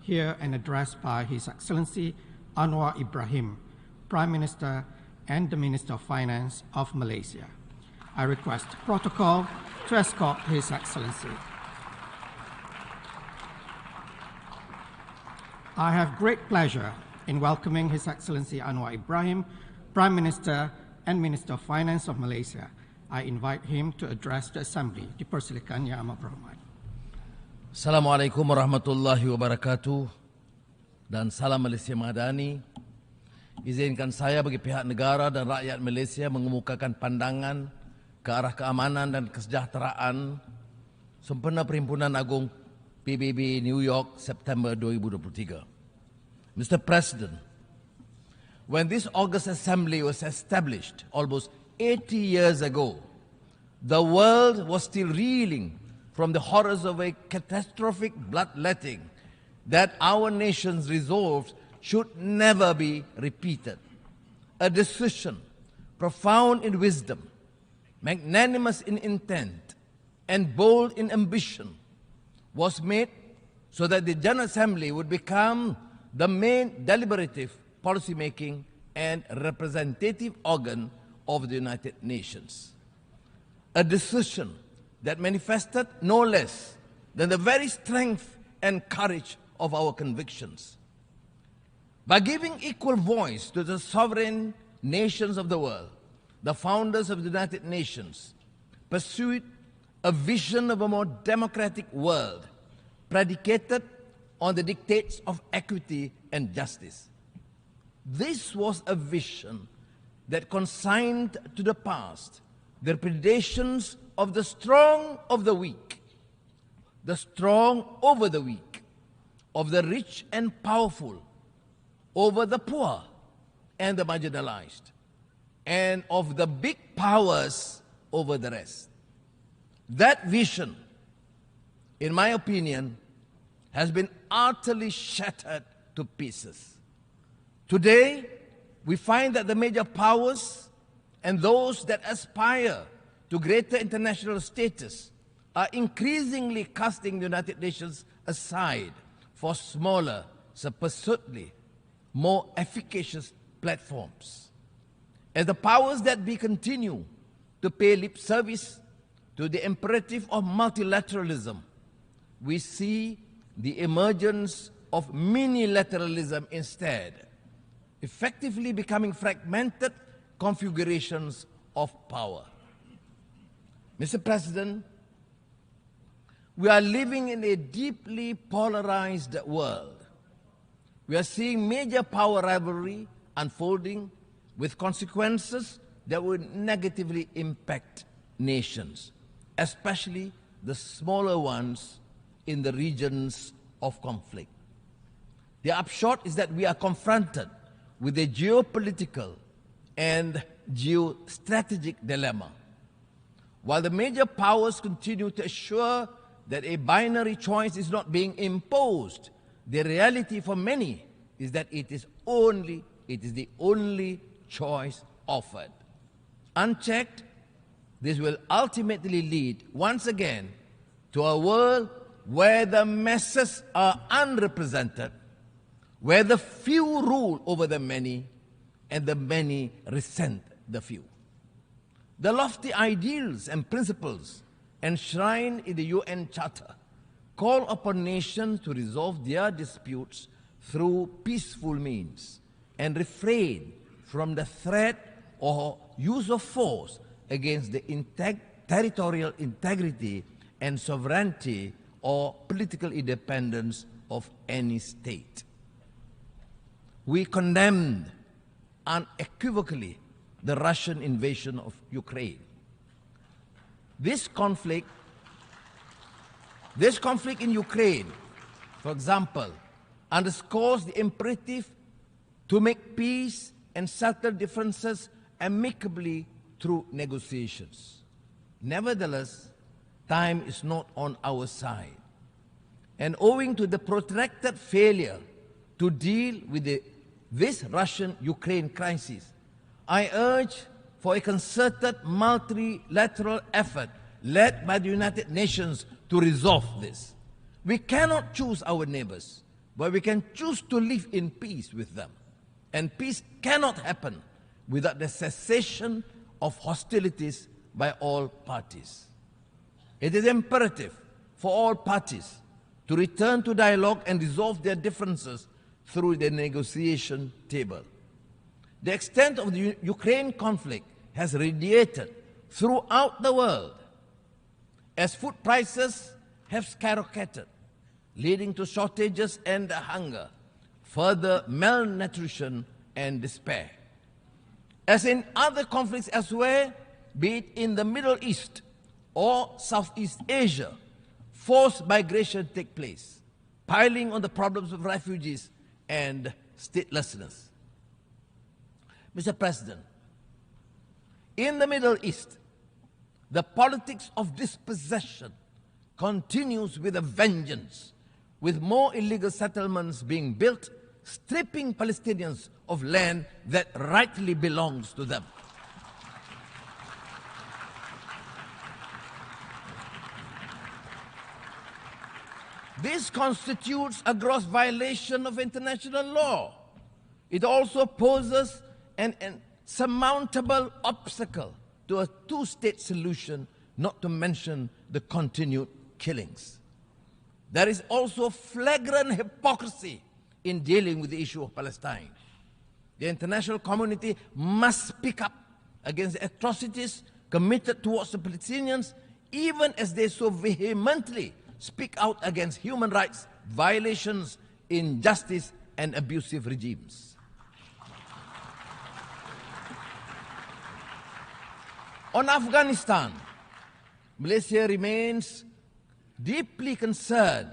hear an address by His Excellency Anwar Ibrahim, Prime Minister and the Minister of Finance of Malaysia. I request protocol to escort His Excellency. I have great pleasure in welcoming His Excellency Anwar Ibrahim, Prime Minister and Minister of Finance of Malaysia. I invite him to address the Assembly. Dipersilakan Yang Amat Berhormat. Assalamualaikum warahmatullahi wabarakatuh dan salam Malaysia Madani. Izinkan saya bagi pihak negara dan rakyat Malaysia mengemukakan pandangan ke arah keamanan dan kesejahteraan sempena Perhimpunan Agung PBB New York September 2023. Mr. President, when this August Assembly was established almost 80 years ago, the world was still reeling from the horrors of a catastrophic bloodletting that our nations resolved should never be repeated. A decision profound in wisdom, magnanimous in intent, and bold in ambition was made so that the General Assembly would become the main deliberative, policy-making, and representative organ of the United Nations. A decision that manifested no less than the very strength and courage of our convictions. By giving equal voice to the sovereign nations of the world, the founders of the United Nations pursued a vision of a more democratic world predicated on the dictates of equity and justice. This was a vision that consigned to the past the predations of the strong of the weak, the strong over the weak, of the rich and powerful over the poor and the marginalized, and of the big powers over the rest. That vision, in my opinion, has been utterly shattered to pieces. Today, we find that the major powers and those that aspire to greater international status are increasingly casting the United Nations aside for smaller, supposedly more efficacious platforms. As the powers that be continue to pay lip service to the imperative of multilateralism, we see the emergence of minilateralism instead, effectively becoming fragmented configurations of power. Mr. President, we are living in a deeply polarized world. We are seeing major power rivalry unfolding with consequences that will negatively impact nations, especially the smaller ones in the regions of conflict. The upshot is that we are confronted with a geopolitical and geostrategic dilemma. While the major powers continue to assure that a binary choice is not being imposed, the reality for many is that it is the only choice offered. Unchecked, this will ultimately lead once again to a world where the masses are unrepresented, where the few rule over the many, and the many resent the few. The lofty ideals and principles enshrined in the UN Charter call upon nations to resolve their disputes through peaceful means and refrain from the threat or use of force against the territorial integrity and sovereignty or political independence of any state. We condemned unequivocally the Russian invasion of Ukraine. This conflict in Ukraine, for example, underscores the imperative to make peace and settle differences amicably through negotiations. Nevertheless, time is not on our side. And owing to the protracted failure to deal with this Russian-Ukraine crisis, I urge for a concerted multilateral effort led by the United Nations to resolve this. We cannot choose our neighbors. but we can choose to live in peace with them. And peace cannot happen without the cessation of hostilities by all parties. It is imperative for all parties to return to dialogue and resolve their differences through the negotiation table. The extent of the Ukraine conflict has radiated throughout the world as food prices have skyrocketed, leading to shortages and hunger, further malnutrition and despair. As in other conflicts elsewhere, be it in the Middle East or Southeast Asia, forced migration take place, piling on the problems of refugees and statelessness. Mr. President, in the Middle East, the politics of dispossession continues with a vengeance, with more illegal settlements being built, stripping Palestinians of land that rightly belongs to them. This constitutes a gross violation of international law. It also poses an insurmountable obstacle to a two-state solution, not to mention the continued killings. There is also flagrant hypocrisy in dealing with the issue of Palestine. The international community must speak up against the atrocities committed towards the Palestinians, even as they so vehemently speak out against human rights violations, injustice, and abusive regimes. On Afghanistan, Malaysia remains deeply concerned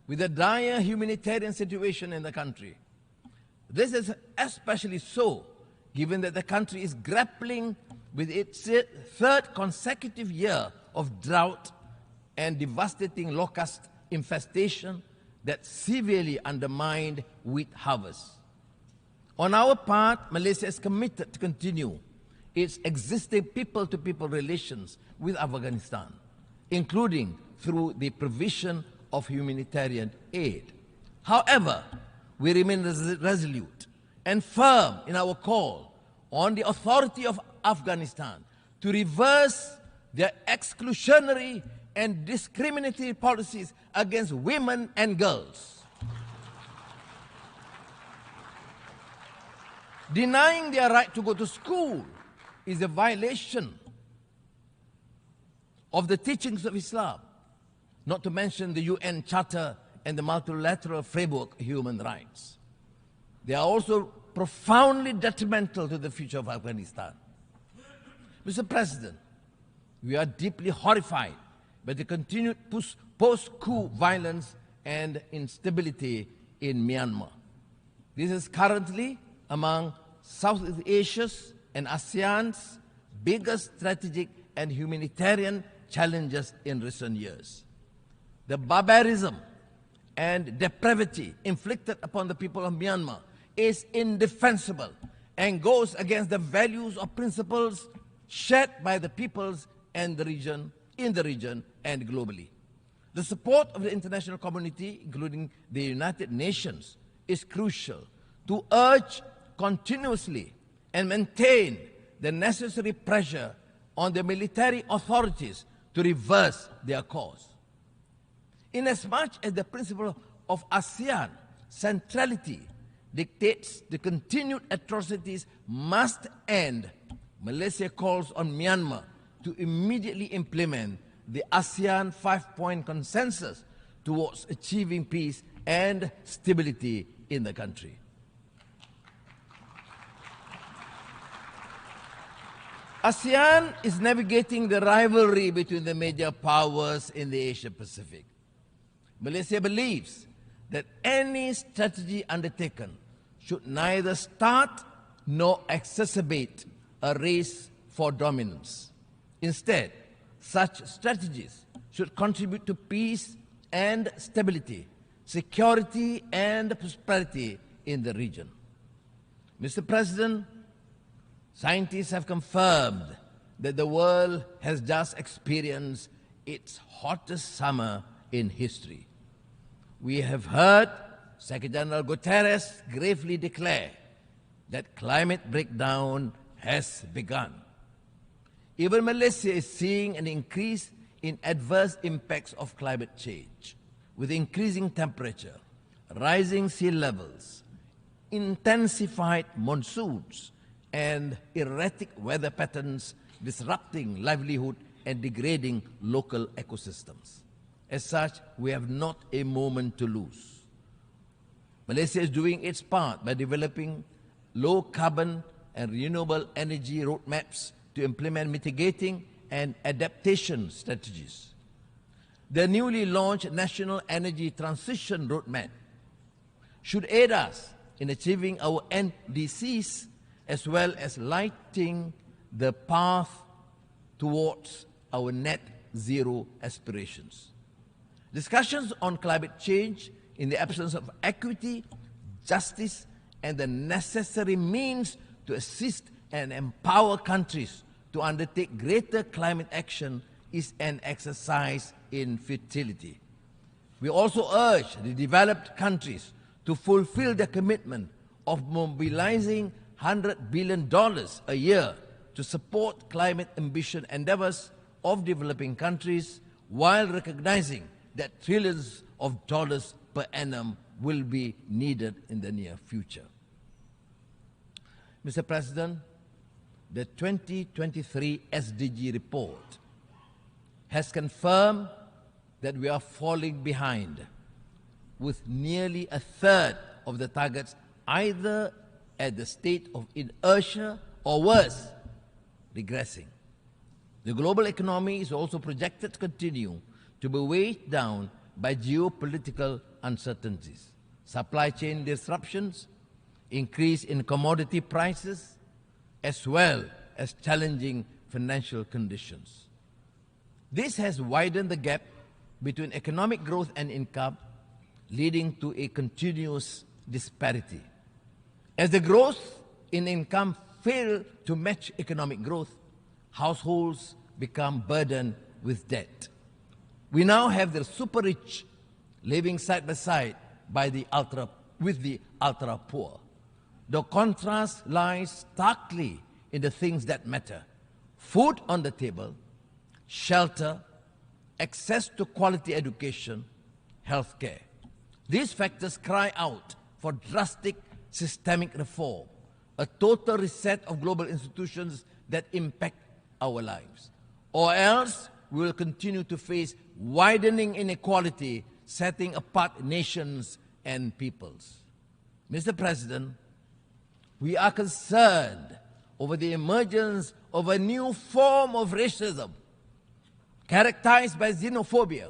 with the dire humanitarian situation in the country. This is especially so given that the country is grappling with its third consecutive year of drought and devastating locust infestation that severely undermined wheat harvests. On our part, Malaysia is committed to continue its existing people-to-people relations with Afghanistan, including through the provision of humanitarian aid. However, we remain resolute and firm in our call on the authority of Afghanistan to reverse their exclusionary and discriminatory policies against women and girls. Denying their right to go to school is a violation of the teachings of Islam, not to mention the UN Charter and the multilateral framework of human rights. They are also profoundly detrimental to the future of Afghanistan. Mr. President, we are deeply horrified by the continued post-coup violence and instability in Myanmar. This is currently among Southeast Asia's and ASEAN's biggest strategic and humanitarian challenges in recent years. The barbarism and depravity inflicted upon the people of Myanmar is indefensible and goes against the values or principles shared by the peoples and the region, in the region and globally. The support of the international community, including the United Nations, is crucial to urge continuously and maintain the necessary pressure on the military authorities to reverse their course. Inasmuch as the principle of ASEAN centrality dictates the continued atrocities must end, Malaysia calls on Myanmar to immediately implement the ASEAN 5-point consensus towards achieving peace and stability in the country. ASEAN is navigating the rivalry between the major powers in the Asia-Pacific. Malaysia believes that any strategy undertaken should neither start nor exacerbate a race for dominance. Instead, such strategies should contribute to peace and stability, security and prosperity in the region. Mr. President, scientists have confirmed that the world has just experienced its hottest summer in history. We have heard Secretary General Guterres gravely declared that climate breakdown has begun. Even Malaysia is seeing an increase in adverse impacts of climate change, with increasing temperature, rising sea levels, intensified monsoons, and erratic weather patterns disrupting livelihood and degrading local ecosystems. As such, we have not a moment to lose. Malaysia is doing its part by developing low-carbon and renewable energy roadmaps to implement mitigating and adaptation strategies. The newly launched National Energy Transition Roadmap should aid us in achieving our NDCs as well as lighting the path towards our net zero aspirations. Discussions on climate change in the absence of equity, justice, and the necessary means to assist and empower countries to undertake greater climate action is an exercise in futility. We also urge the developed countries to fulfill their commitment of mobilizing $100 billion a year to support climate ambition endeavors of developing countries, while recognizing that trillions of dollars per annum will be needed in the near future. Mr. President, the 2023 SDG report has confirmed that we are falling behind, with nearly a third of the targets either at the state of inertia or worse, regressing. The global economy is also projected to continue to be weighed down by geopolitical uncertainties, supply chain disruptions, increase in commodity prices, as well as challenging financial conditions. This has widened the gap between economic growth and income, leading to a continuous disparity. As the growth in income fails to match economic growth, households become burdened with debt. We now have the super rich living side by side with the ultra poor. The contrast lies starkly in the things that matter: food on the table, shelter, access to quality education, healthcare. These factors cry out for drastic systemic reform, a total reset of global institutions that impact our lives. Or else we will continue to face widening inequality, setting apart nations and peoples. Mr. President, we are concerned over the emergence of a new form of racism characterized by xenophobia,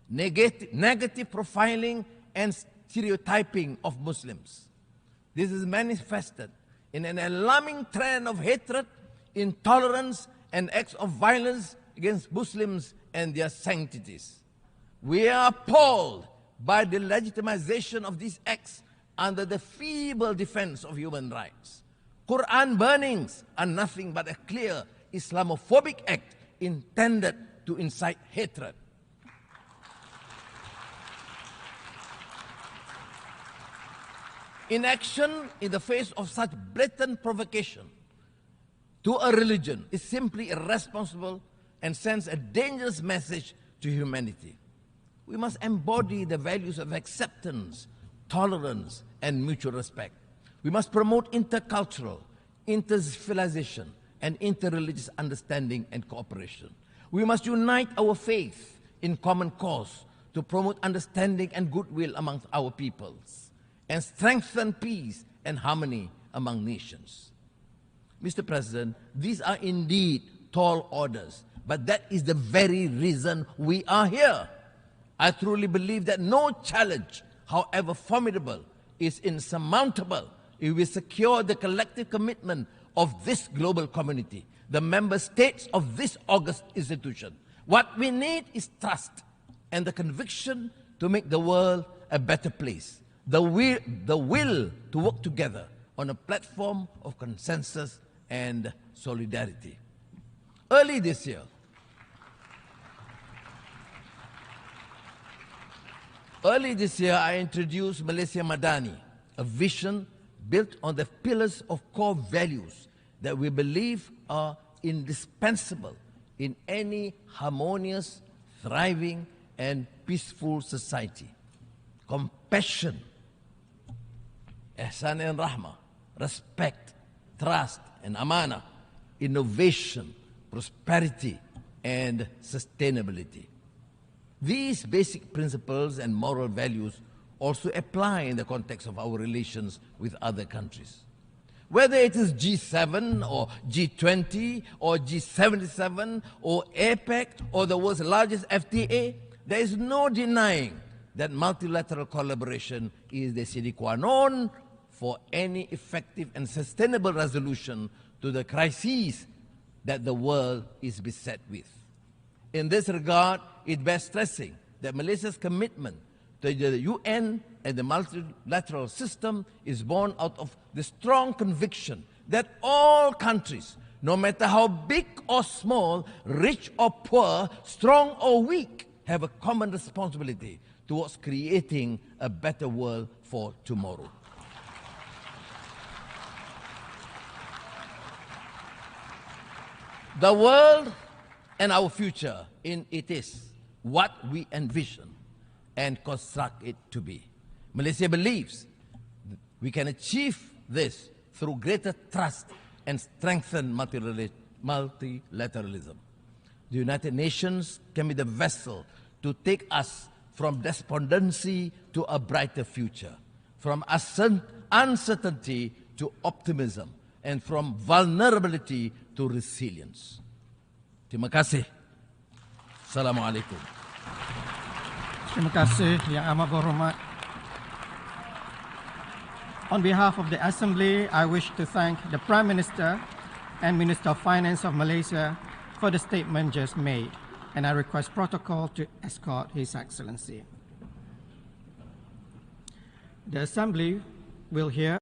negative profiling, and stereotyping of Muslims. This is manifested in an alarming trend of hatred, intolerance, and acts of violence against Muslims and their sanctities. We are appalled by the legitimization of these acts under the feeble defense of human rights. Quran burnings are nothing but a clear Islamophobic act intended to incite hatred. Inaction in the face of such blatant provocation to a religion is simply irresponsible and sends a dangerous message to humanity. We must embody the values of acceptance, tolerance, and mutual respect. We must promote intercultural, inter-civilization, and interreligious understanding and cooperation. We must unite our faith in common cause to promote understanding and goodwill amongst our peoples, and strengthen peace and harmony among nations. Mr. President, these are indeed tall orders, but that is the very reason we are here. I truly believe that no challenge, however formidable, is insurmountable if we secure the collective commitment of this global community, the member states of this august institution. What we need is trust and the conviction to make the world a better place, the will to work together on a platform of consensus and solidarity. Early this year, Early this year, I introduced Malaysia Madani, a vision built on the pillars of core values that we believe are indispensable in any harmonious, thriving, and peaceful society. Compassion, ihsan and rahmah, respect, trust and amanah, innovation, prosperity, and sustainability. These basic principles and moral values also apply in the context of our relations with other countries. Whether it is G7 or G20 or G77 or APEC or the world's largest FTA, there is no denying that multilateral collaboration is the sine qua non for any effective and sustainable resolution to the crises that the world is beset with. In this regard, it bears stressing that Malaysia's commitment to the UN and the multilateral system is born out of the strong conviction that all countries, no matter how big or small, rich or poor, strong or weak, have a common responsibility towards creating a better world for tomorrow. The world and our future in it is what we envision and construct it to be. Malaysia believes we can achieve this through greater trust and strengthen multilateralism. The United Nations can be the vessel to take us from despondency to a brighter future, from uncertainty to optimism, and from vulnerability to resilience. Terima kasih. Assalamualaikum. Terima kasih Yang Amat Berhormat. On behalf of the Assembly, I wish to thank the Prime Minister and Minister of Finance of Malaysia for the statement just made, and I request protocol to escort His Excellency. The Assembly will hear